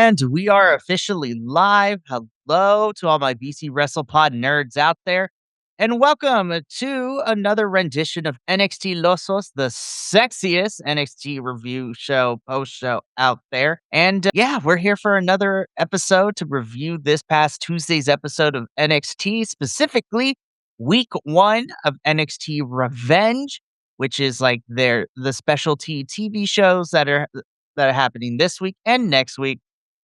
And we are officially live. Hello to all my BC WrestlePod nerds out there. And welcome to another rendition of NXT Losos, the sexiest NXT review show, post show out there. And yeah, we're here for another episode to review this past Tuesday's episode of NXT, specifically week 1 of NXT Revenge, which is like the specialty TV shows that are happening this week and next week.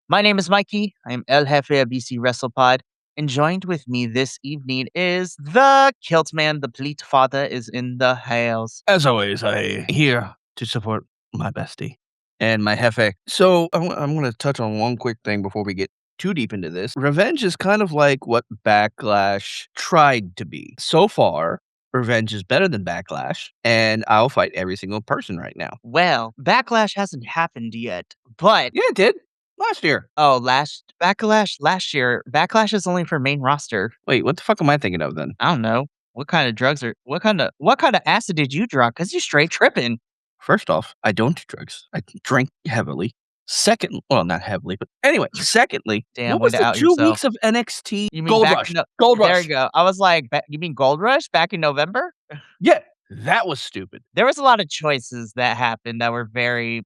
My name is Mikey. I am El Jefe of BC WrestlePod. And joined with me this evening is the Kilt Man, the Pleat Father is in the house. As always, I here to support my bestie and my jefe. So I'm going to touch on one quick thing before we get too deep into this. Revenge is kind of like what Backlash tried to be. So far, Revenge is better than Backlash, and I'll fight every single person right now. Well, Backlash hasn't happened yet, but Yeah, it did. Last year. Backlash last year. Backlash is only for main roster. Wait, what the fuck am I thinking of then? I don't know. What kind of acid did you drop? Because you straight tripping. First off, I don't do drugs. I drink heavily. Second, well, not heavily, but anyway. Secondly, Damn, what way was to the out 2 yourself. weeks of NXT? You mean Gold back Rush. in Gold There Rush. you go. I was like, you mean Gold Rush back in November? Yeah, that was stupid. There was a lot of choices that happened that were very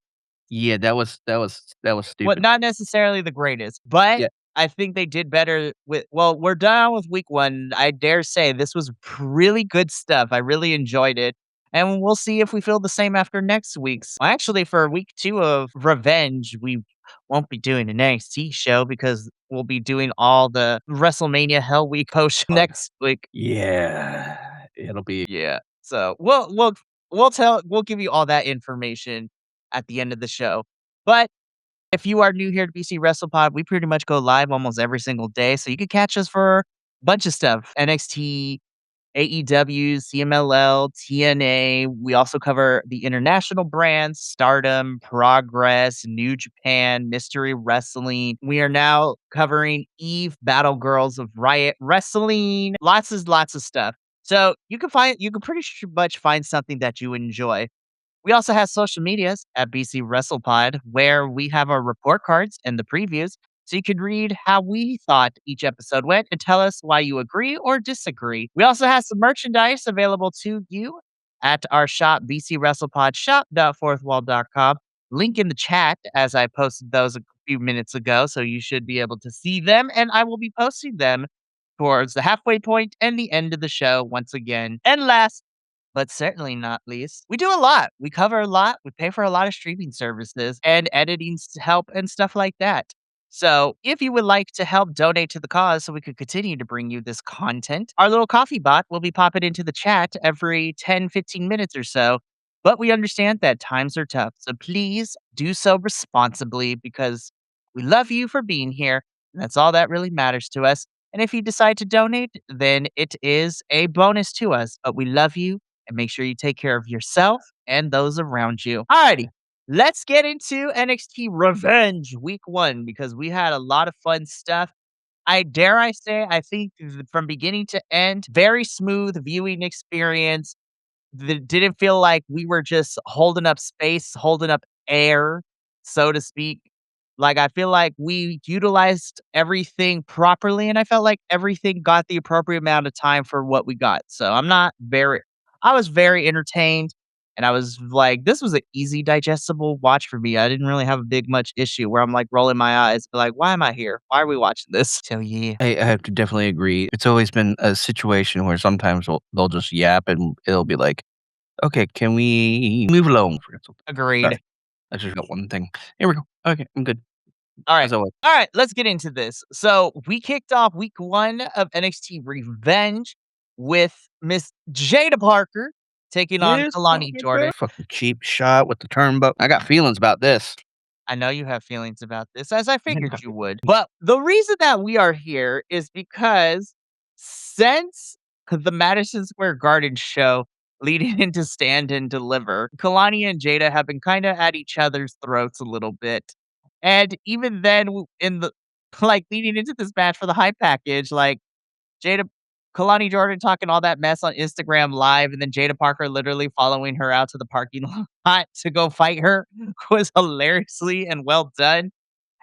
Yeah, that was stupid. well, not necessarily the greatest, but Yeah. I think they did better with we're done with week 1. I dare say this was really good stuff. I really enjoyed it. And we'll see if we feel the same after next week's. Actually, for week 2 of Revenge, we won't be doing an NXT show because we'll be doing all the WrestleMania Hell Week post next week. Yeah, it'll be Yeah. So we'll give you all that information at the end of the show. But if you are new here to BC WrestlePod, we pretty much go live almost every single day. So you can catch us for a bunch of stuff. NXT, AEW, CMLL, TNA. We also cover the international brands, Stardom, Progress, New Japan, Mystery Wrestling. We are now covering Eve, Battle Girls of Riot Wrestling. Lots of stuff. So you can pretty much find something that you enjoy. We also have social medias at BC WrestlePod, where we have our report cards and the previews, so you can read how we thought each episode went and tell us why you agree or disagree. We also have some merchandise available to you at our shop, bcwrestlepodshop.fourthwall.com. Link in the chat as I posted those a few minutes ago, so you should be able to see them, and I will be posting them towards the halfway point and the end of the show once again. And last but certainly not least, we do a lot. We cover a lot. We pay for a lot of streaming services and editing help and stuff like that. So if you would like to help donate to the cause so we could continue to bring you this content, our little coffee bot will be popping into the chat every 10, 15 minutes or so. But we understand that times are tough. So please do so responsibly because we love you for being here. And that's all that really matters to us. And if you decide to donate, then it is a bonus to us. But we love you and make sure you take care of yourself and those around you. Alrighty, let's get into NXT Revenge week 1 because we had a lot of fun stuff. I say, I think from beginning to end, very smooth viewing experience. Didn't feel like we were just holding up space, holding up air, so to speak. Like, I feel like we utilized everything properly, and I felt like everything got the appropriate amount of time for what we got. So I was very entertained, and I was like, this was an easy, digestible watch for me. I didn't really have a big much issue where I'm like rolling my eyes, like, why am I here? Why are we watching this? So yeah, I have to definitely agree. It's always been a situation where sometimes they'll just yap and it'll be like, okay, can we move along? agreed. Sorry, I just got one thing. Here we go. Okay, I'm good. All right. As always. All right, let's get into this. So we kicked off week 1 of NXT Revenge with Miss Jada Parker taking on Yes, Kalani Jordan. fucking cheap shot with the turnbuckle. I got feelings about this. I know you have feelings about this, as I figured you would. But the reason that we are here is because since the Madison Square Garden show leading into Stand and Deliver, Kalani and Jada have been kind of at each other's throats a little bit. And even then, in the like leading into this match for the hype package, like Jada, Kalani Jordan talking all that mess on Instagram Live, and then Jada Parker literally following her out to the parking lot to go fight her was hilariously and well done.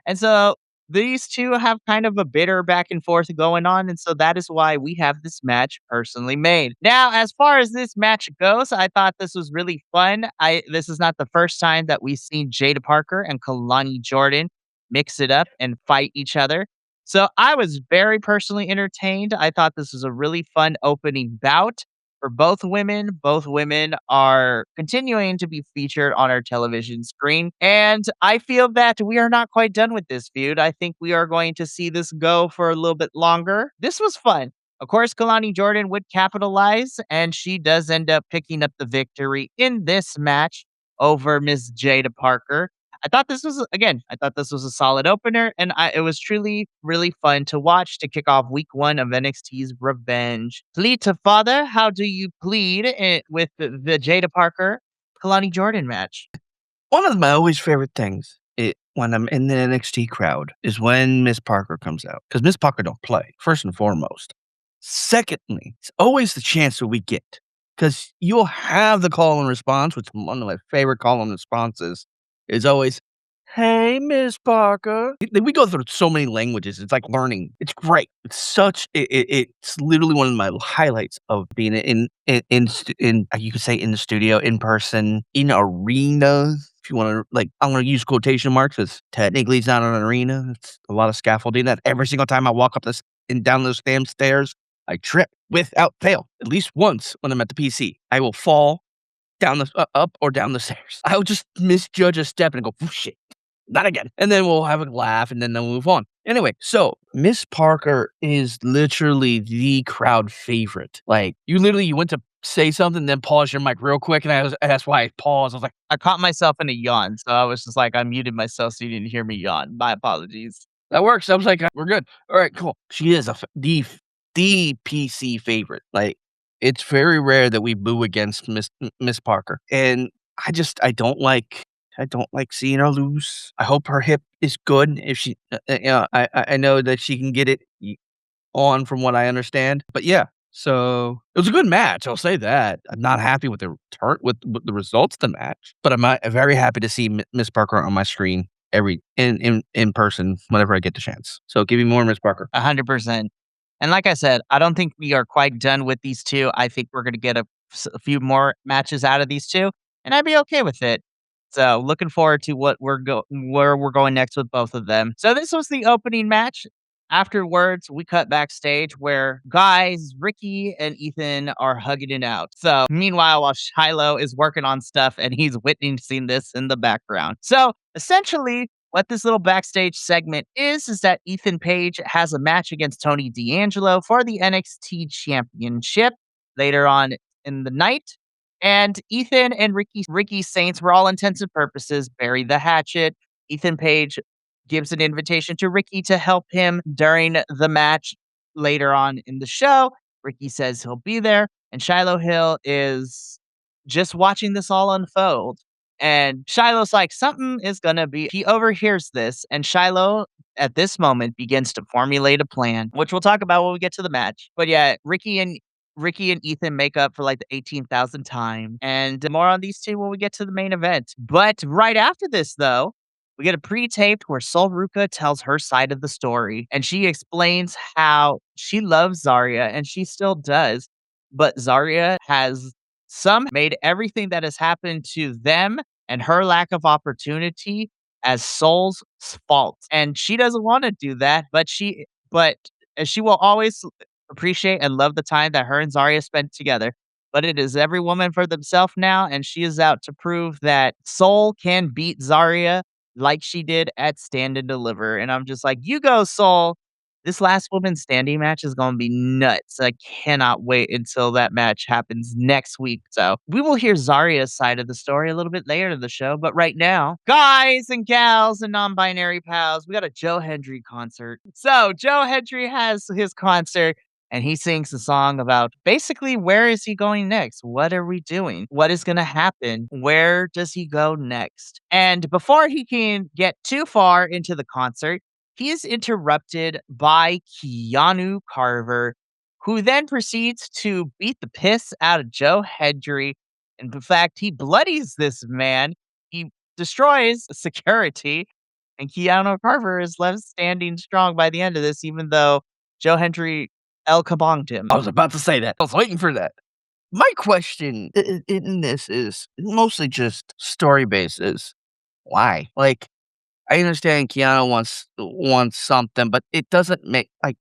And so these two have kind of a bitter back and forth going on. And so that is why we have this match personally made. Now, as far as this match goes, I thought this was really fun. This is not the first time that we've seen Jada Parker and Kalani Jordan mix it up and fight each other. So I was very personally entertained. I thought this was a really fun opening bout for both women. Both women are continuing to be featured on our television screen. And I feel that we are not quite done with this feud. I think we are going to see this go for a little bit longer. This was fun. Of course, Kalani Jordan would capitalize, and she does end up picking up the victory in this match over Miss Jada Parker. I thought this was a solid opener, and it was truly really fun to watch to kick off week 1 of NXT's Revenge. Plead to Father, how do you plead with the Jada Parker Kalani Jordan match? One of my always favorite things when I'm in the NXT crowd is when Miss Parker comes out, because Miss Parker don't play, first and foremost. Secondly, it's always the chance that we get, because you'll have the call and response, which one of my favorite call and responses is always, "Hey, Miss Parker." We go through so many languages. It's like learning. It's great. It's literally one of my highlights of being in you could say in the studio, in person, in arenas. If you want to, like, I'm going to use quotation marks because technically it's not an arena. It's a lot of scaffolding. That every single time I walk up this and down those damn stairs, I trip without fail. At least once when I'm at the PC, I will fall down the up or down the stairs. I'll just misjudge a step and go, "Oh, shit, not again." And then we'll have a laugh and then they'll move on. Anyway, so Miss Parker is literally the crowd favorite. Like, you went to say something, then pause your mic real quick, and that's why I paused. I was like, I caught myself in a yawn, so I was just like, I muted myself so you didn't hear me yawn. My apologies. "That works." I was like, "We're good. All right, cool." She is the PC favorite. Like, it's very rare that we boo against Miss Parker, and I don't like seeing her lose. I hope her hip is good. If she, I know that she can get it on from what I understand. But yeah, so it was a good match. I'll say that. I'm not happy with the with the results of the match, but I'm very happy to see Miss Parker on my screen in person whenever I get the chance. So give me more Miss Parker. 100%. And like I said, I don't think we are quite done with these two. I think we're going to get a few more matches out of these two, and I'd be okay with it. So looking forward to where we're going next with both of them. So this was the opening match. Afterwards, we cut backstage where guys Ricky and Ethan are hugging it out. So meanwhile, while Shiloh is working on stuff and he's witnessing this in the background. So essentially, what this little backstage segment is that Ethan Page has a match against Tony D'Angelo for the NXT Championship later on in the night. And Ethan and Ricky Saints, for all intents and purposes, bury the hatchet. Ethan Page gives an invitation to Ricky to help him during the match later on in the show. Ricky says he'll be there, and Shiloh Hill is just watching this all unfold. And Shiloh's like, something is gonna be. He overhears this, and Shiloh at this moment begins to formulate a plan, which we'll talk about when we get to the match. But yeah, Ricky and Ethan make up for like the 18,000th time. And more on these two when we get to the main event. But right after this, though, we get a pre-taped where Sol Ruka tells her side of the story, and she explains how she loves Zarya, and she still does. But Zarya has made everything that has happened to them and her lack of opportunity as Sol's fault. And she doesn't want to do that, but she will always appreciate and love the time that her and Zarya spent together. But it is every woman for themselves now, and she is out to prove that Soul can beat Zarya like she did at Stand and Deliver. And I'm just like, you go, Soul. This last women's standing match is going to be nuts. I cannot wait until that match happens next week. So we will hear Zarya's side of the story a little bit later in the show. But right now, guys and gals and non binary pals, we got a Joe Hendry concert. So Joe Hendry has his concert. And he sings a song about basically where is he going next? What are we doing? What is going to happen? Where does he go next? And before he can get too far into the concert, he is interrupted by Keanu Carver, who then proceeds to beat the piss out of Joe Hendry. And in fact, he bloodies this man. He destroys security. And Keanu Carver is left standing strong by the end of this, even though Joe Hendry El Kabonged him. I was about to say that. I was waiting for that. My question in this is mostly just story basis. Why? Like, I understand Keanu wants something, but it doesn't make like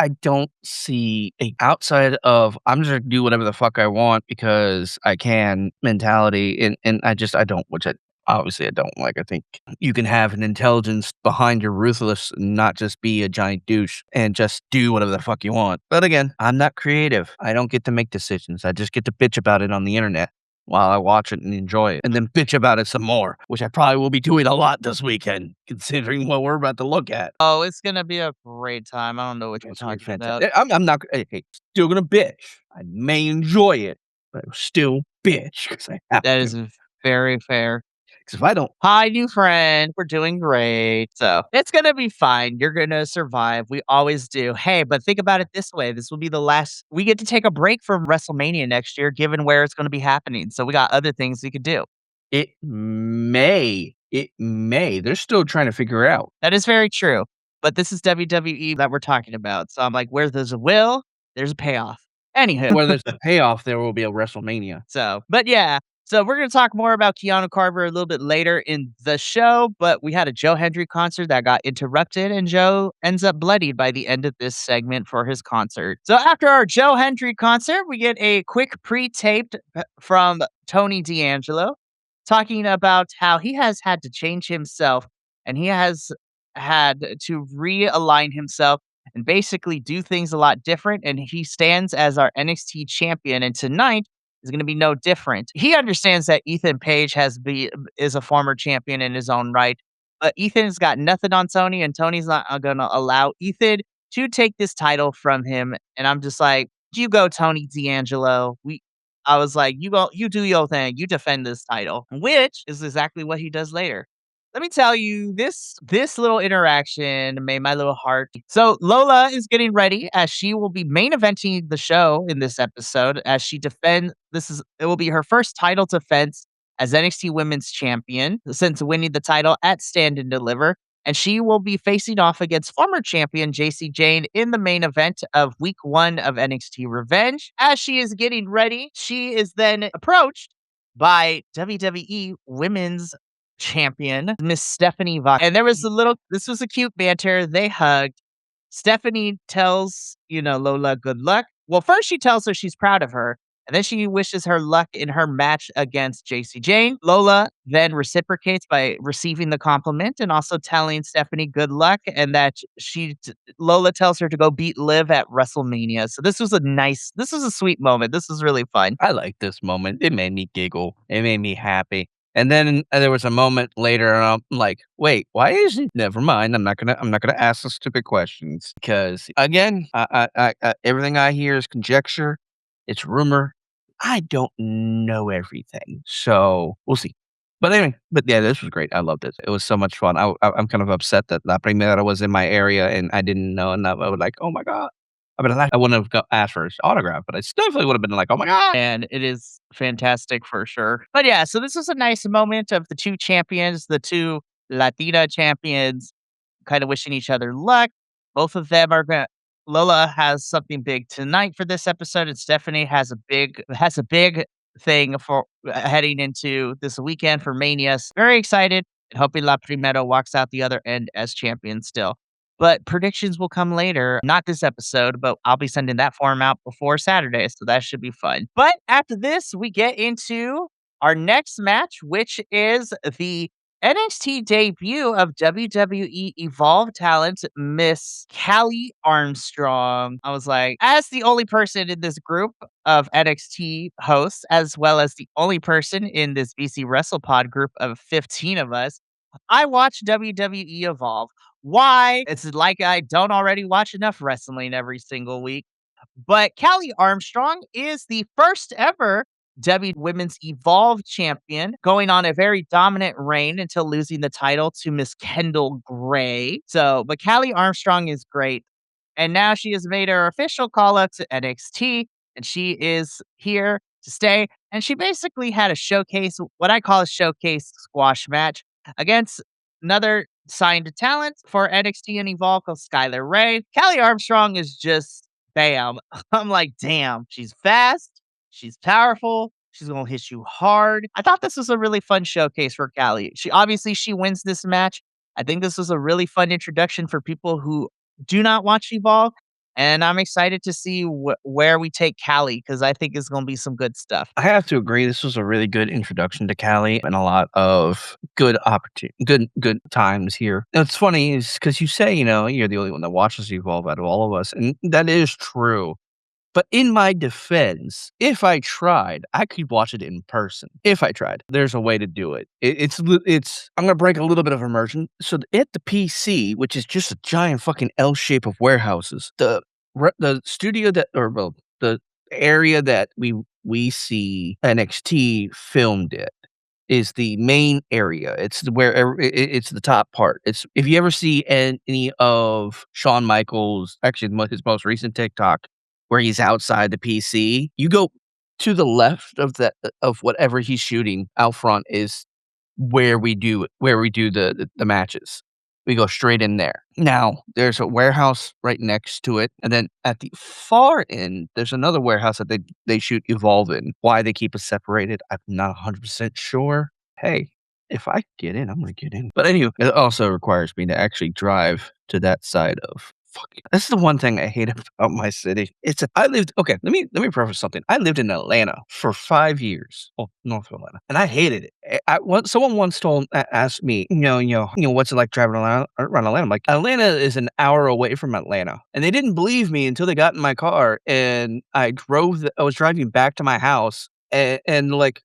I don't see a outside of I'm just gonna do whatever the fuck I want because I can mentality and I don't, which I obviously I don't like. I think you can have an intelligence behind your ruthless and not just be a giant douche and just do whatever the fuck you want. But again, I'm not creative. I don't get to make decisions. I just get to bitch about it on the internet while I watch it and enjoy it, and then bitch about it some more, which I probably will be doing a lot this weekend, considering what we're about to look at. Oh, it's gonna be a great time. I don't know what you're It's gonna be talking about. fantastic. I'm not hey, still gonna bitch. I may enjoy it, but I will still bitch because I have That to. is very fair. 'Cause if I don't, Hi, new friend. We're doing great. So it's going to be fine. You're going to survive. We always do. Hey, but think about it this way. This will be the last. We get to take a break from WrestleMania next year, given where it's going to be happening. So we got other things we could do. it may. They're still trying to figure out. That is very true. But this is WWE that we're talking about. So I'm like, where there's a will, there's a payoff. Anywho. Where there's a payoff, there will be a WrestleMania. So, but yeah. So we're going to talk more about Keanu Carver a little bit later in the show, but we had a Joe Hendry concert that got interrupted and Joe ends up bloodied by the end of this segment for his concert. So after our Joe Hendry concert, we get a quick pre-taped from Tony D'Angelo talking about how he has had to change himself and he has had to realign himself and basically do things a lot different. And he stands as our NXT champion. And tonight is going to be no different. He understands that Ethan Page is a former champion in his own right, but Ethan's got nothing on Tony, and Tony's not going to allow Ethan to take this title from him. And I'm just like, you go, Tony D'Angelo. I was like, you go, you do your thing, you defend this title, which is exactly what he does later. Let me tell you, this little interaction made my little heart. So Lola is getting ready as she will be main eventing the show in this episode as she defend it will be her first title defense as NXT Women's Champion since winning the title at Stand and Deliver. And she will be facing off against former champion JC Jane in the main event of week 1 of NXT Revenge. As she is getting ready, she is then approached by WWE Women's Champion, Miss Stephanie Vaughn. And this was a cute banter. They hugged. Stephanie tells, Lola good luck. Well, first she tells her she's proud of her, and then she wishes her luck in her match against JC Jane. Lola then reciprocates by receiving the compliment and also telling Stephanie good luck, and that Lola tells her to go beat Liv at WrestleMania. So this was a sweet moment. This was really fun. I like this moment. It made me giggle. It made me happy. And then there was a moment later, and I'm like, "Wait, why is it?" Never mind. I'm not gonna ask the stupid questions because again, everything I hear is conjecture. It's rumor. I don't know everything, so we'll see. But anyway, but yeah, this was great. I loved it. It was so much fun. I'm kind of upset that La Primera was in my area and I didn't know, and I was like, "Oh my god." I wouldn't have asked for his autograph, but I definitely would have been like, "Oh my god." And it is fantastic for sure. But yeah, so this was a nice moment of the two champions, the two Latina champions kind of wishing each other luck. Both of them are going to Lola has something big tonight for this episode, and Stephanie has a big thing for heading into this weekend for Mania. Very excited and hoping La Primera walks out the other end as champion still. But predictions will come later, not this episode, but I'll be sending that form out before Saturday, so that should be fun. But after this, we get into our next match, which is the NXT debut of WWE Evolve talent, Miss Callie Armstrong. I was like, as the only person in this group of NXT hosts, as well as the only person in this BC WrestlePod group of 15 of us, I watch WWE Evolve. Why? It's like I don't already watch enough wrestling every single week. But Callie Armstrong is the first ever Women's Evolve champion, going on a very dominant reign until losing the title to Miss Kendall Gray. But Callie Armstrong is great. And now she has made her official call up to NXT, and she is here to stay. And she basically had what I call a showcase squash match against another signed talent for NXT and Evolve called Skylar Ray. Callie Armstrong is just bam. I'm like, damn, she's fast, she's powerful, she's gonna hit you hard. I thought this was a really fun showcase for Callie. She wins this match. I think this was a really fun introduction for people who do not watch Evolve. And I'm excited to see where we take Callie because I think it's going to be some good stuff. I have to agree. This was a really good introduction to Cali and a lot of good opportunity, good times here. It's funny is because you say, you're the only one that watches Evolve out of all of us, and that is true. But in my defense, if I tried, I could watch it in person. If I tried, there's a way to do it. It's. I'm gonna break a little bit of immersion. So at the PC, which is just a giant fucking L shape of warehouses, the studio that, or well, the area that we see NXT filmed it is the main area. It's it's the top part. It's if you ever see any of Shawn Michaels, actually his most recent TikTok, where he's outside the PC, you go to the left of of whatever he's shooting out front is where we do the matches. We go straight in there. Now, there's a warehouse right next to it, and then at the far end, there's another warehouse that they shoot Evolve in. Why they keep us separated, I'm not 100% sure. Hey, if I get in, I'm gonna get in. But anyway, it also requires me to actually drive to that side of fucking. That's the one thing I hate about my city. I lived okay, let me preface something. I lived in Atlanta for 5 years. Well, North Carolina, and I hated it. Someone once asked me, what's it like driving around Atlanta? I'm like, Atlanta is an hour away from Atlanta, and they didn't believe me until they got in my car, and I was driving back to my house, and like,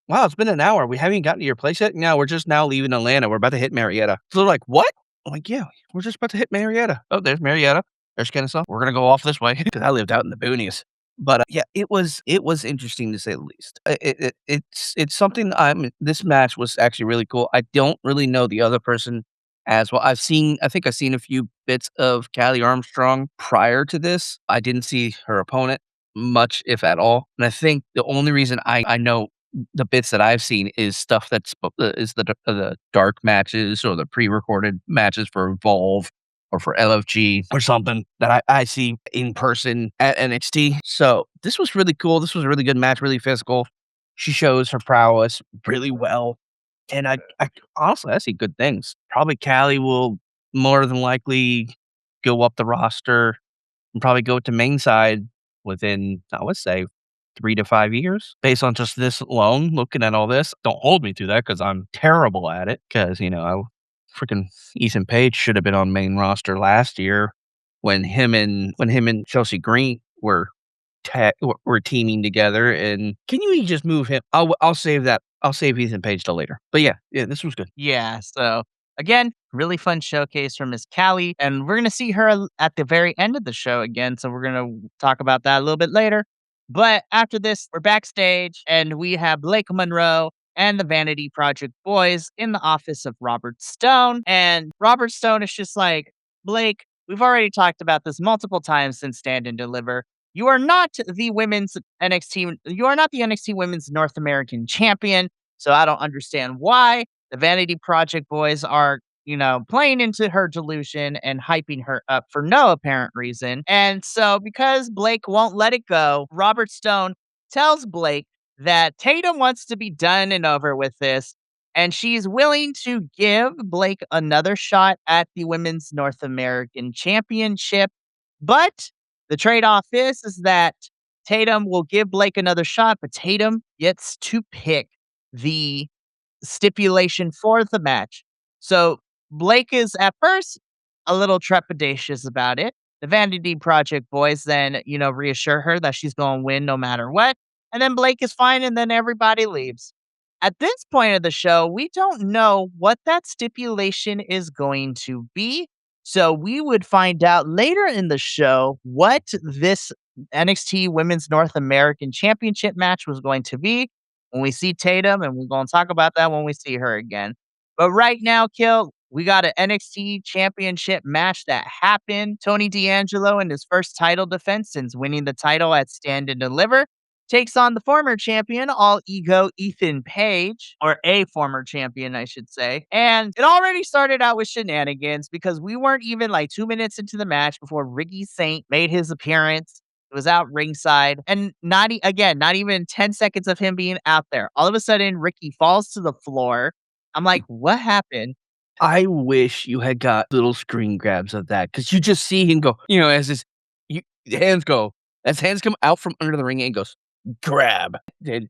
wow, it's been an hour. We haven't gotten to your place yet. No, we're just now leaving Atlanta. We're about to hit Marietta. So they're like, what? I'm like, yeah, we're just about to hit Marietta. Oh, there's Marietta. There's Kennesaw. We're gonna go off this way because I lived out in the boonies. But yeah, it was interesting to say the least. It's something. This match was actually really cool. I don't really know the other person as well. I think I've seen a few bits of Callie Armstrong prior to this. I didn't see her opponent much, if at all. And I think the only reason I know the bits that I've seen is stuff is the dark matches or the pre-recorded matches for Evolve or for LFG or something that I see in person at NXT. So this was really cool. This was a really good match, really physical. She shows her prowess really well. And I honestly, I see good things. Probably Callie will more than likely go up the roster and probably go to main side within, I would say, 3 to 5 years based on just this alone, looking at all this. Don't hold me to that because 'cause I'm terrible at it. Because I freaking Ethan Page should have been on main roster last year when him and Chelsea Green were teaming together, and can you just move him? I'll save that. I'll save Ethan Page till later. But yeah, this was good. Yeah. So again, really fun showcase from Miss Callie. And we're going to see her at the very end of the show again. So we're going to talk about that a little bit later. But after this, we're backstage and we have Blake Monroe and the Vanity Project boys in the office of Robert Stone. And Robert Stone is just like, Blake, we've already talked about this multiple times since Stand and Deliver. You are not the women's NXT. You are not the NXT Women's North American Champion. So I don't understand why the Vanity Project boys are, playing into her delusion and hyping her up for no apparent reason. And so, because Blake won't let it go, Robert Stone tells Blake that Tatum wants to be done and over with this. And she's willing to give Blake another shot at the Women's North American Championship. But the trade off is that Tatum will give Blake another shot, but Tatum gets to pick the stipulation for the match. So Blake is at first a little trepidatious about it. The Vanity Project boys then, reassure her that she's going to win no matter what. And then Blake is fine, and then everybody leaves. At this point of the show, we don't know what that stipulation is going to be. So we would find out later in the show what this NXT Women's North American Championship match was going to be when we see Tatum, and we're going to talk about that when we see her again. But right now, Kill, we got an NXT Championship match that happened. Tony D'Angelo in his first title defense since winning the title at Stand and Deliver. takes on the former champion, All Ego Ethan Page, or a former champion, I should say. And it already started out with shenanigans because we weren't even like 2 minutes into the match before Ricky Saint made his appearance. It was out ringside, and not even 10 seconds of him being out there. All of a sudden, Ricky falls to the floor. I'm like, what happened? I wish you had got little screen grabs of that because you just see him go, as his you hands go as hands come out from under the ring and goes, "Grab." And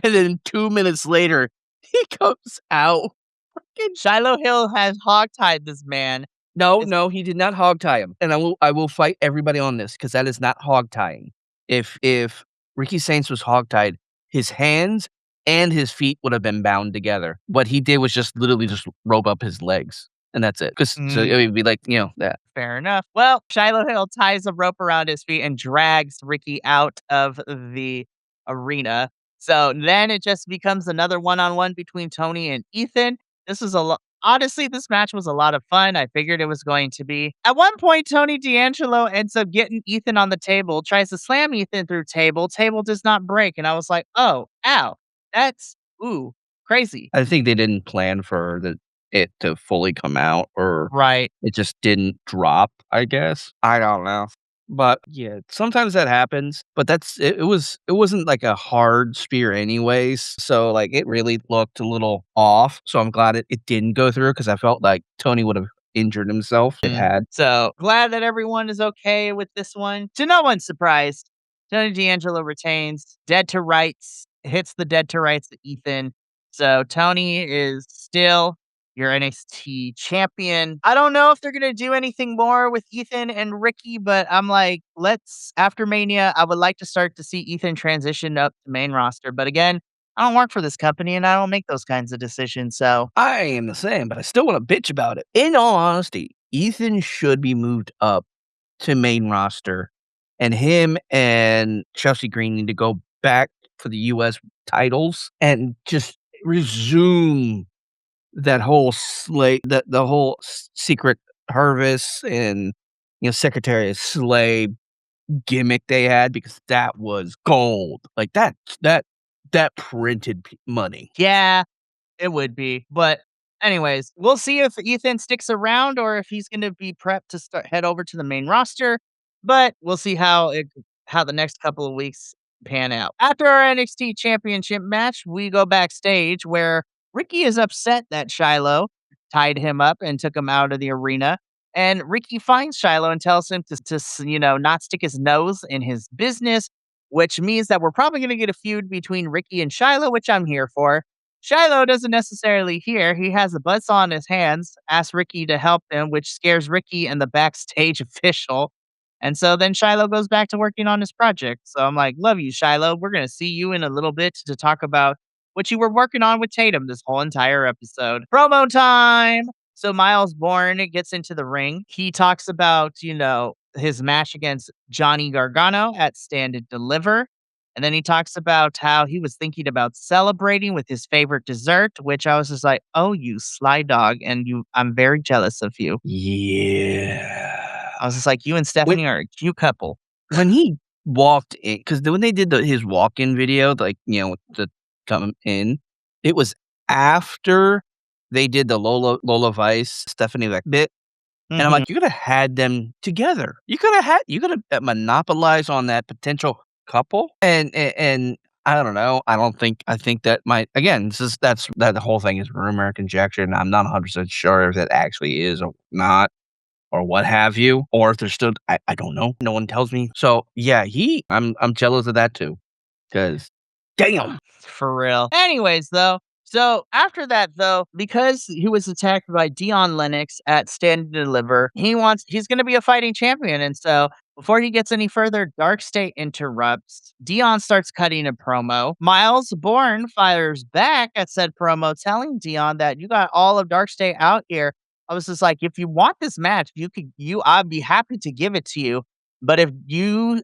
and then 2 minutes later, he comes out fucking Shiloh Hill has hogtied this man. no, It's no, he did not hog tie him, and I will fight everybody on this because that is not hog tying. If Ricky Saints was hog tied, his hands and his feet would have been bound together. What he did was just literally just rope up his legs, and that's it. Because so mm, it would be like, that. fair enough. Well, Shiloh Hill ties a rope around his feet and drags Ricky out of the arena. So then it just becomes another one-on-one between Tony and Ethan. This is a lot. Honestly, this match was a lot of fun. I figured it was going to be. At one point, Tony D'Angelo ends up getting Ethan on the table, tries to slam Ethan through table. Table does not break. And I was like, oh, ow. That's, ooh, crazy. I think they didn't plan for it to fully come out, or Right. it just didn't drop, I guess. I don't know. But, yeah, sometimes that happens, but it wasn't like a hard spear anyways, so, like, it really looked a little off, so I'm glad it didn't go through because I felt like Tony would have injured himself if it Mm. had. So glad that everyone is okay with this one. To no one's surprise, Tony D'Angelo retains. Dead to rights, hits the dead to rights to Ethan. So Tony is still your NXT champion. I don't know if they're gonna do anything more with Ethan and Ricky, but I'm like, let's after Mania, I would like to start to see Ethan transition up to main roster. But again, I don't work for this company and I don't make those kinds of decisions. So I am the same, but I still wanna bitch about it. In all honesty, Ethan should be moved up to main roster, and him and Chelsea Green need to go back for the US titles and just resume that whole slave the whole secret Hervis and, Secretary of Slave gimmick they had because that was gold. Like, that printed money. yeah, it would be, but anyways, we'll see if Ethan sticks around or if he's gonna be prepped to head over to the main roster, but we'll see how the next couple of weeks pan out. After our NXT Championship match, we go backstage where Ricky is upset that Shiloh tied him up and took him out of the arena, and Ricky finds Shiloh and tells him to not stick his nose in his business, which means that we're probably gonna get a feud between Ricky and Shiloh, which I'm here for. Shiloh doesn't necessarily hear. He has a buzzsaw in his hands, asks Ricky to help him, which scares Ricky and the backstage official. And so then Shiloh goes back to working on his project. So I'm like, love you, Shiloh. We're going to see you in a little bit to talk about what you were working on with Tatum this whole entire episode. Promo time. So Miles Bourne gets into the ring. He talks about his match against Johnny Gargano at Stand and Deliver. And then he talks about how he was thinking about celebrating with his favorite dessert, which I was just like, "Oh, you sly dog, and I'm very jealous of you." Yeah. I was just like, "You and When Stephanie are a cute couple." when he walked in, because when they did his walk-in video, like, to come in, it was after they did the Lola Vice, Stephanie, like, bit, and I'm Mhm. like, "You coulda had them together. You coulda monopolized on that potential couple," and I don't know, I think that might again, that whole thing is rumor conjecture, and I'm not 100% sure if that actually is or not, or what have you, or if there's still I don't know. No one tells me. So, yeah, I'm jealous of that too, because damn. For real. Anyways, though, so after that, though, because he was attacked by Dion Lennox at Stand and Deliver, he's gonna be a fighting champion. And so before he gets any further, Dark State interrupts. Dion starts cutting a promo. Miles Bourne fires back at said promo, telling Dion that you got all of Dark State out here. I was just like, if you want this match, I'd be happy to give it to you. But if you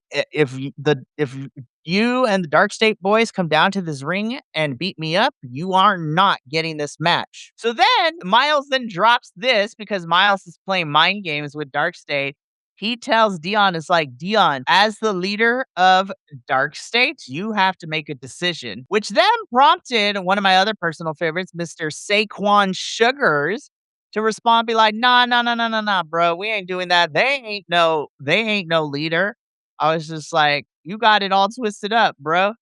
and the Dark State boys come down to this ring and beat me up, you are not getting this match. So then Miles then drops this because Miles is playing mind games with Dark State. he tells Dion, it's like, Dion, as the leader of Dark State, you have to make a decision, which then prompted one of my other personal favorites, Mr. Saquon Sugars, to respond, be like, nah, nah, nah, nah, nah, nah, bro, we ain't doing that. They ain't no leader. I was just like, you got it all twisted up, bro.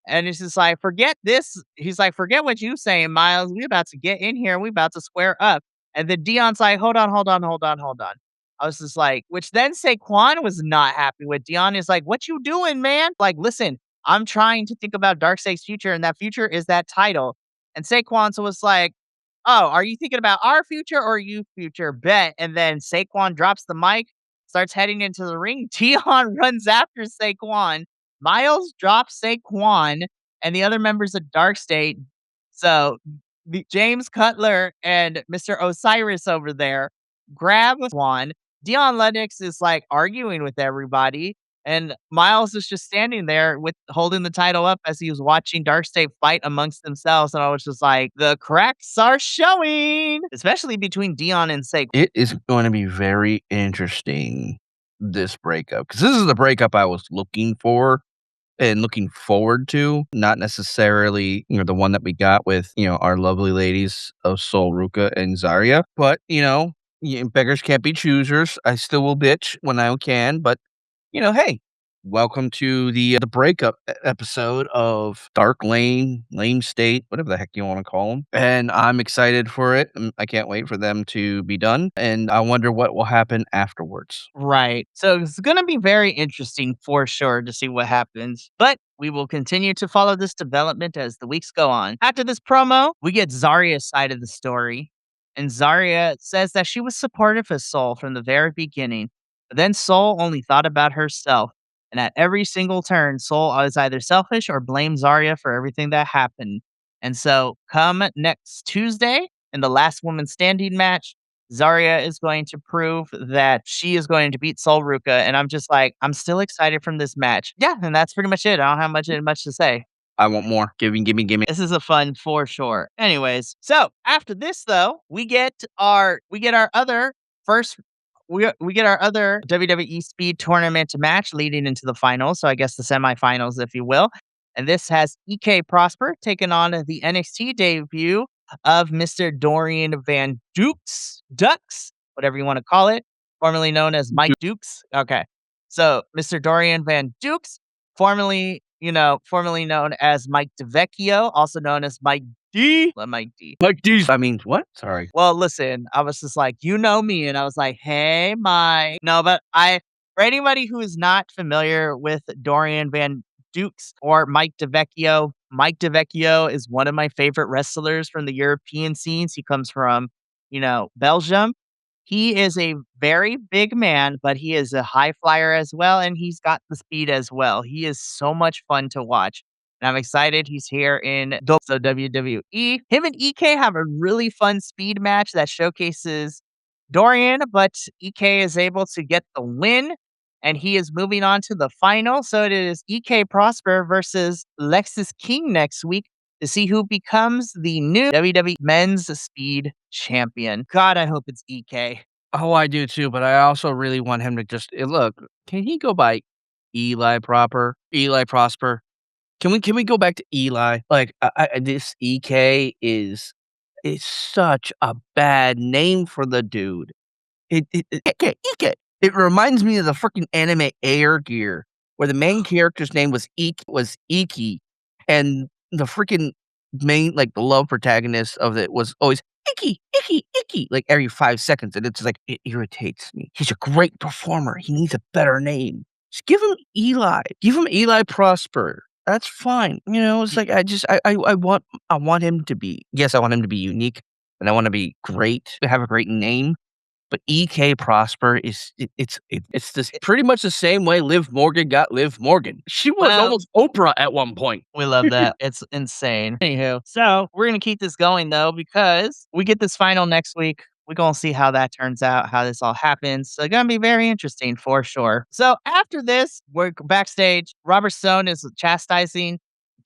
And it's just like, forget this. He's like, forget what you saying, Miles. We about to get in here. We about to square up. And then Dion's like, hold on, hold on, hold on, hold on. I was just like, which then Saquon was not happy with. Dion is like, what you doing, man? Like, listen, I'm trying to think about Darkseid's future, and that future is that title. And Saquon was like, oh, are you thinking about our future or you future? Bet. And then Saquon drops the mic, starts heading into the ring. Dion runs after Saquon. Miles drops Saquon and the other members of Dark State. So James Cutler and Mr. Osiris over there grab Juan. Dion Lennox is like arguing with everybody. And Miles is just standing there with holding the title up as he was watching Dark State fight amongst themselves. And I was just like, the cracks are showing, especially between Dion and Saquon. It is going to be very interesting, this breakup, because this is the breakup I was looking for and looking forward to, not necessarily, the one that we got with, our lovely ladies of Sol Ruka and Zarya. But, beggars can't be choosers. I still will bitch when I can, but hey, welcome to the breakup episode of Dark Lane, Lame State, whatever the heck you want to call them. And I'm excited for it. I can't wait for them to be done. And I wonder what will happen afterwards. Right. So it's going to be very interesting for sure to see what happens. But we will continue to follow this development as the weeks go on. After this promo, we get Zarya's side of the story. And Zarya says that she was supportive of Sol from the very beginning. But then Sol only thought about herself. And at every single turn, Sol was either selfish or blamed Zarya for everything that happened. And so come next Tuesday in the last woman standing match, Zarya is going to prove that she is going to beat Sol Ruka, and I'm just like, I'm still excited from this match. Yeah, and that's pretty much it. I don't have much to say. I want more. Give me, give me, give me. This is a fun for sure. Anyways, so after this though, we get our other first we get our other WWE Speed Tournament match leading into the finals. So I guess the semifinals, if you will. And this has EK Prosper taking on the NXT debut of Mr. Dorian Van Dukes, whatever you want to call it, formerly known as Mike Dukes. Okay. So Mr. Dorian Van Dukes, formerly known as Mike DeVecchio, also known as Mike D. Mike D. Like these. I mean, what? Sorry. Well, listen, I was just like, you know me, and I was like, hey, Mike. No, but for anybody who is not familiar with Dorian Van Dukes or Mike DeVecchio is one of my favorite wrestlers from the European scenes. He comes from, Belgium. He is a very big man, but he is a high flyer as well, and he's got the speed as well. He is so much fun to watch. And I'm excited he's here in WWE. Him and EK have a really fun speed match that showcases Dorian, but EK is able to get the win, and he is moving on to the final. So it is EK Prosper versus Lexis King next week to see who becomes the new WWE Men's Speed Champion. God, I hope it's EK. Oh, I do too, but I also really want him to just look. Can he go by Eli Prosper? Can we go back to Eli? Like this EK is such a bad name for the dude. Ike. It reminds me of the freaking anime Air Gear, where the main character's name was Iki, and the freaking main, like, the love protagonist of it was always Icky, like every 5 seconds, and it's like, it irritates me. He's a great performer. He needs a better name. Just give him Eli. Give him Eli Prosper. That's fine. It's like I want him to be, yes, I want him to be unique, and I want to be great, to have a great name. But EK Prosper it's this pretty much the same way Liv Morgan got Liv Morgan. She was almost Oprah at one point. We love that. It's insane. Anywho, so we're going to keep this going though, because we get this final next week. We're going to see how that turns out, how this all happens. So it's going to be very interesting for sure. So after this, we're backstage. Robert Stone is chastising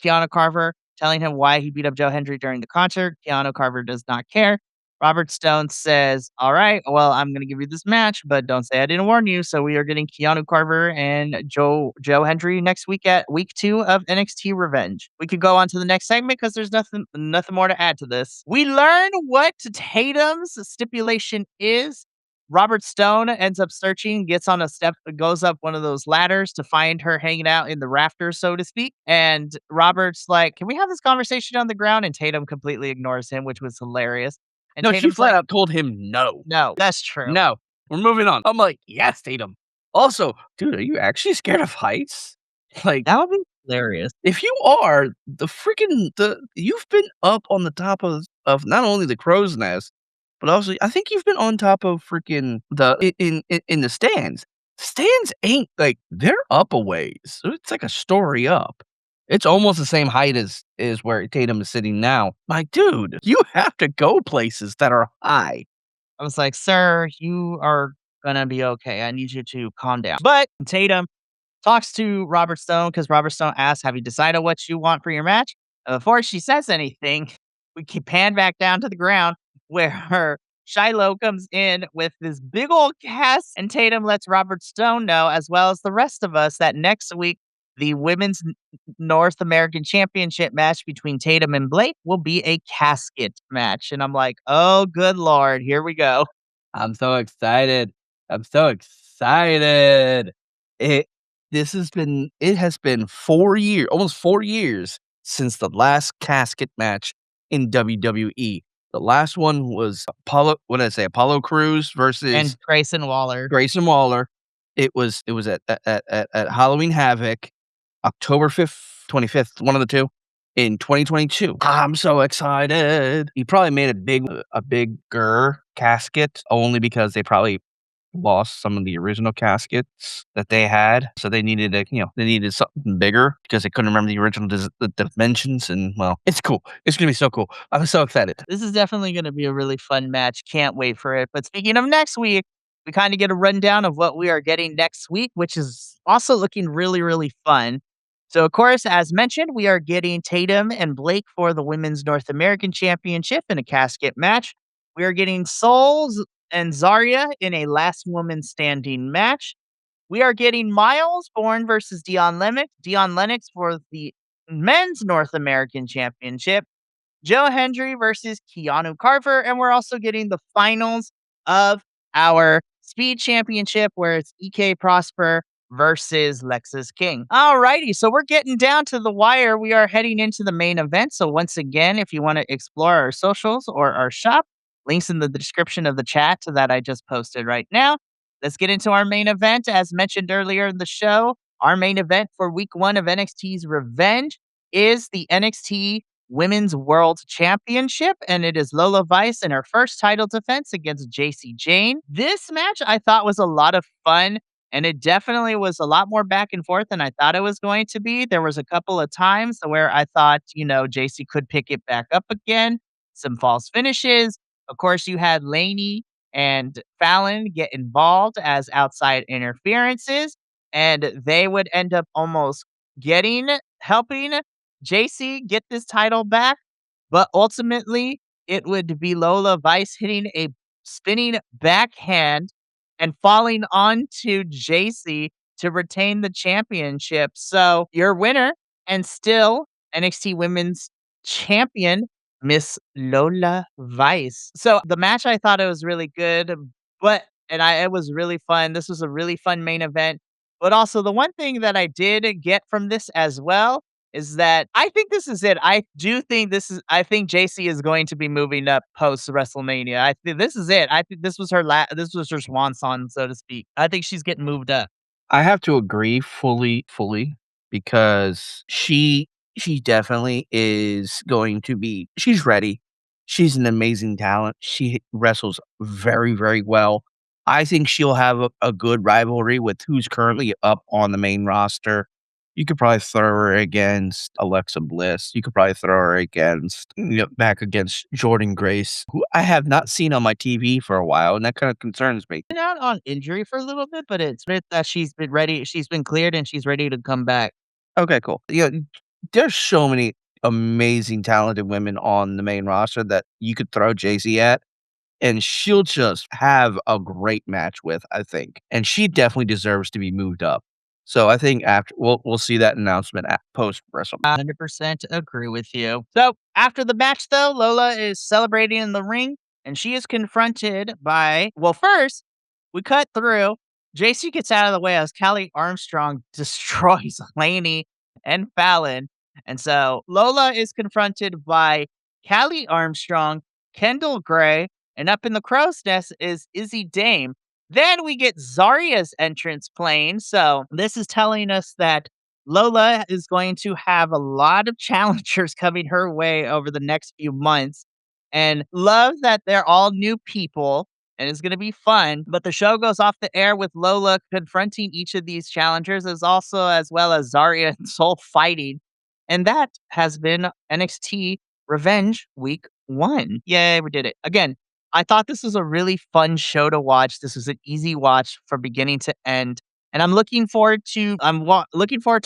Keanu Carver, telling him why he beat up Joe Hendry during the concert. Keanu Carver does not care. Robert Stone says, "All right, well, I'm gonna give you this match, but don't say I didn't warn you." So we are getting Keanu Carver and Joe Hendry next week at week 2 of NXT Revenge. We could go on to the next segment because there's nothing more to add to this. We learn what Tatum's stipulation is. Robert Stone ends up searching, gets on a step, goes up one of those ladders to find her hanging out in the rafters, so to speak. And Robert's like, "Can we have this conversation on the ground?" And Tatum completely ignores him, which was hilarious. And No, she Tatum's flat like, out told him no. "No, that's true." No, we're moving on. I'm like, "Yes, Tatum." Also, dude, are you actually scared of heights? Like, That would be hilarious. if you are, the you've been up on the top of not only the crow's nest, but also I think you've been on top of freaking the in the stands. Stands ain't like they're up a ways. So it's like a story up. It's almost the same height as where Tatum is sitting now. Like, dude, you have to go places that are high. I was like, "Sir, you are gonna be okay. I need you to calm down." But Tatum talks to Robert Stone because Robert Stone asks, "Have you decided what you want for your match?" And before she says anything, we can pan back down to the ground where her Shiloh comes in with this big old cast, and Tatum lets Robert Stone know, as well as the rest of us, that next week the women's North American Championship match between Tatum and Blake will be a casket match. And I'm like, "Oh, good lord, here we go." I'm so excited. I'm so excited. It it has been 4 years, almost 4 years since the last casket match in WWE. The last one was what did I say? Apollo Crews versus And Grayson Waller. Grayson Waller. It was at Halloween Havoc, October 5th, 25th, one of the 2, in 2022. I'm so excited. He probably made a bigger casket only because they probably lost some of the original caskets that they had, so they needed something bigger because they couldn't remember the original the dimensions, and, well, it's cool. It's gonna be so cool. I'm so excited. This is definitely gonna be a really fun match. Can't wait for it. But speaking of next week, we kinda get a rundown of what we are getting next week, which is also looking really, really fun. So, of course, as mentioned, we are getting Tatum and Blake for the Women's North American Championship in a casket match. We are getting Souls and Zarya in a last woman standing match. We are getting Miles Bourne versus Dion Lennox for the Men's North American Championship. Joe Hendry versus Keanu Carver. And we're also getting the finals of our Speed Championship, where it's EK Prosper versus Lexus King. Alrighty, so we're getting down to the wire. We are heading into the main event. So, once again, if you want to explore our socials or our shop, links in the description of the chat that I just posted right now. Let's get into our main event. As mentioned earlier in the show, our main event for week 1 of NXT's Revenge is the NXT Women's World Championship, and it is Lola Vice in her first title defense against JC Jane. This match I thought was a lot of fun, and it definitely was a lot more back and forth than I thought it was going to be. There was a couple of times where I thought, JC could pick it back up again, some false finishes. Of course, you had Laney and Fallon get involved as outside interferences, and they would end up almost helping JC get this title back, but ultimately it would be Lola Vice hitting a spinning backhand and falling onto JC to retain the championship. So your winner and still NXT Women's Champion, Miss Lola Vice. So the match I thought it was really good, but it was really fun. This was a really fun main event. But also the one thing that I did get from this as well is that I think this is it. I think JC is going to be moving up post WrestleMania. I think this is it. I think this was her swan song, so to speak. I think she's getting moved up. I have to agree fully because she definitely is going to be she's ready. She's an amazing talent. She wrestles very, very well. I think she'll have a good rivalry with who's currently up on the main roster. You could probably throw her against Alexa Bliss. You could probably throw her back against Jordan Grace, who I have not seen on my TV for a while, and that kind of concerns me. Been out on injury for a little bit, but it's great that she's been ready. She's been cleared and she's ready to come back. Okay, cool. Yeah, there's so many amazing talented women on the main roster that you could throw Jay-Z at. and she'll just have a great match with, I think, and she definitely deserves to be moved up. So I think after we'll see that announcement at post WrestleMania. 100% agree with you. So after the match, though, Lola is celebrating in the ring and she is confronted by, well, first, we cut through. JC gets out of the way as Callie Armstrong destroys Laney and Fallon. And so Lola is confronted by Callie Armstrong, Kendall Gray, and up in the crow's nest is Izzy Dame. Then we get Zarya's entrance playing. So this is telling us that Lola is going to have a lot of challengers coming her way over the next few months. And love that they're all new people and it's going to be fun. But the show goes off the air with Lola confronting each of these challengers, as well as Zarya and Soul fighting. And that has been NXT Revenge Week 1. Yay, we did it. Again, I thought this was a really fun show to watch. This was an easy watch from beginning to end. And looking forward to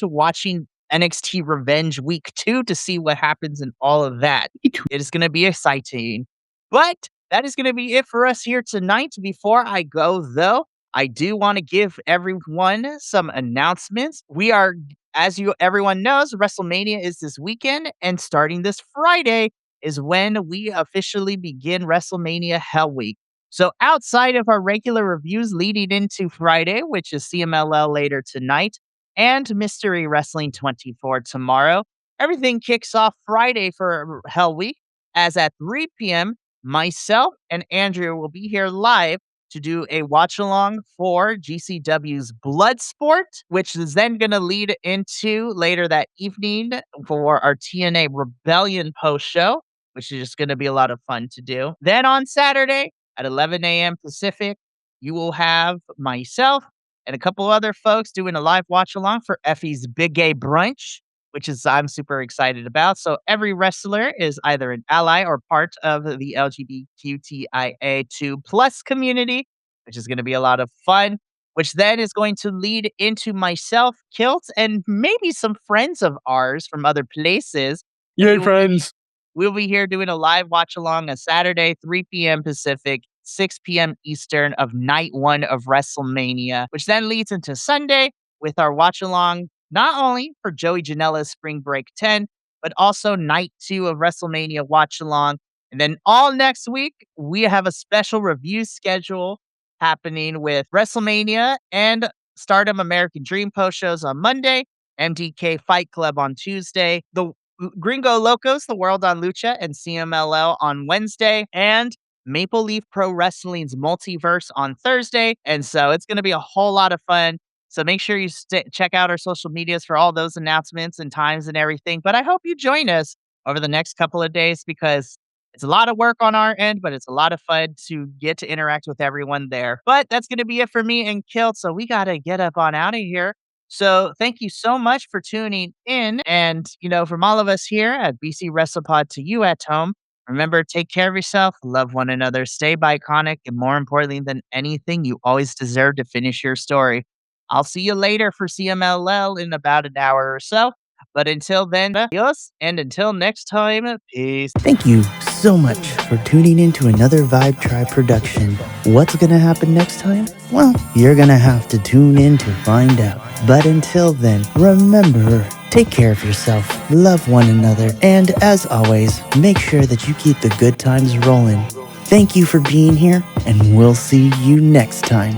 watching NXT Revenge Week 2 to see what happens in all of that. It is going to be exciting. But that is going to be it for us here tonight. Before I go, though, I do want to give everyone some announcements. We are, everyone knows, WrestleMania is this weekend, and starting this Friday is when we officially begin WrestleMania Hell Week. So outside of our regular reviews leading into Friday, which is CMLL later tonight, and Mystery Wrestling 24 tomorrow, everything kicks off Friday for Hell Week, as at 3 p.m., myself and Andrew will be here live to do a watch along for GCW's Bloodsport, which is then going to lead into later that evening for our TNA Rebellion post show, which is just going to be a lot of fun to do. Then on Saturday at 11 a.m. Pacific, you will have myself and a couple other folks doing a live watch along for Effie's Big Gay Brunch, which is I'm super excited about. So every wrestler is either an ally or part of the LGBTQIA2 plus community, which is going to be a lot of fun, which then is going to lead into myself, Kilt, and maybe some friends of ours from other places. Yay, friends! We'll be here doing a live watch along on Saturday, 3 p.m. Pacific, 6 p.m. Eastern of night 1 of WrestleMania, which then leads into Sunday with our watch along, not only for Joey Janela's Spring Break 10, but also night 2 of WrestleMania watch along. And then all next week, we have a special review schedule happening with WrestleMania and Stardom American Dream post shows on Monday, MDK Fight Club on Tuesday, the Gringo Locos, The World on Lucha, and CMLL on Wednesday, and Maple Leaf Pro Wrestling's Multiverse on Thursday. And so it's going to be a whole lot of fun. So make sure you check out our social medias for all those announcements and times and everything. But I hope you join us over the next couple of days because it's a lot of work on our end, but it's a lot of fun to get to interact with everyone there. But that's going to be it for me and Kilt. So we got to get up on out of here. So thank you so much for tuning in. And, from all of us here at BC WrestlePod to you at home, remember, take care of yourself, love one another, stay biconic, and more importantly than anything, you always deserve to finish your story. I'll see you later for CMLL in about an hour or so. But until then, adios, and until next time, peace. Thank you so much for tuning in to another Vibe Tribe production. What's gonna happen next time? Well, you're gonna have to tune in to find out. But until then, remember, take care of yourself, love one another, and as always, make sure that you keep the good times rolling. Thank you for being here, and we'll see you next time.